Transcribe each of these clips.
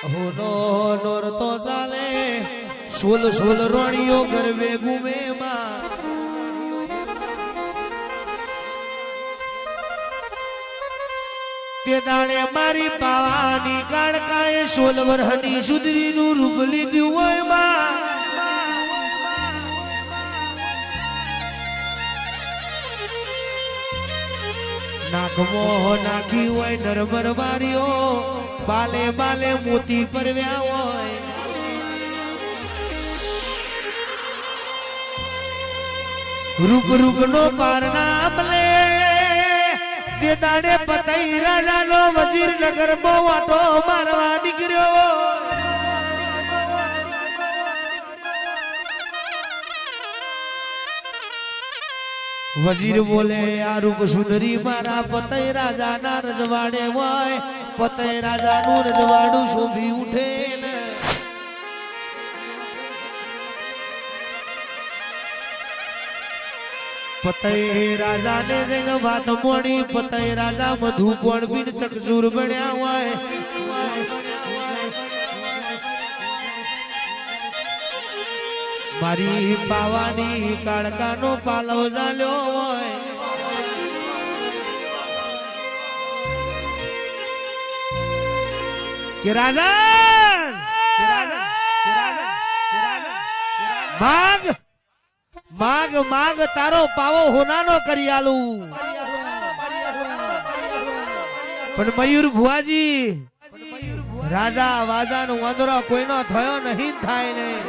હોનો નોર તો ચાલે સોલ સોલ રોણીઓ ગરવે ગુમે માં તે દાણે મારી પાવાની કાળકાએ 16 વર્ષની સુધરીનું રૂપ લીધું હોય માં નાખમો નાખી હોય નરમર માર્યો બાલે બાલે મોતી પરવ્યા હોય રૂપ રૂપ નો પારના બલે તે દાડે પતઈ રાજાનો વજીર નગર બહુ આટો મારવા નીકળ્યો વજીર બોલે આ રૂપ સુંદરી મારા પતઈ રાજાના રજવાડે હોય પતઈ રાજાનું રજવાડું શોભી ઉઠે ને પતઈ રાજાને જંગ વાત મોડી પતઈ રાજા મધુ કોણ બિન ચકચૂર બન્યા હોય મારી પાવાની કાળકાનો પાલવ ચાલ્યો હોય કે રાજા માગ માગ માગ તારો પાવો હોનાનો કરી આલું પણ મયુર ભુવાજી રાજા વાજાનો વાંદરો કોઈનો થયો નહીં થાય નહીં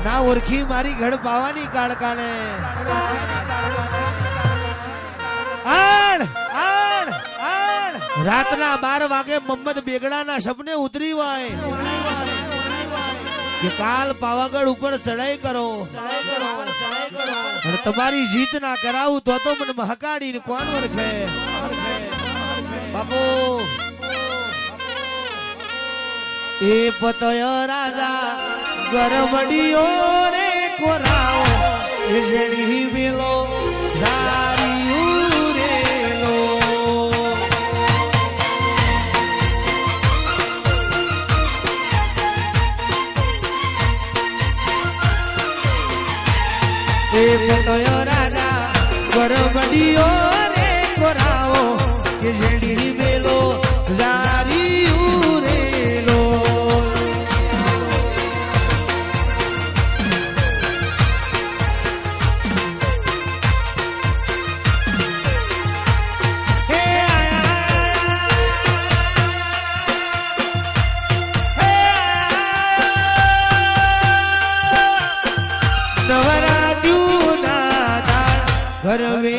ના ઓળખી મારી ઘડ પાવાની કાળકાને આણ આણ આણ રાતના 12 વાગે મોહમ્મદ બેગડાના સપને ઉતરી હોય કે કાલ પાવાગઢ ઉપર ચડાઈ કરો અને તમારી જીત ના કરાવું તો મને મહકાડીને કોણ ઓળખે બાપુ એ પતય રાજા ગરબડીઓ રે કોરાઓ એ જેડી વેલો જારીયું રેલો એ પતય રાજા ગરબડીઓ રે કોરાઓ એ જેડી વેલો જારીયું રેલો ઘર મે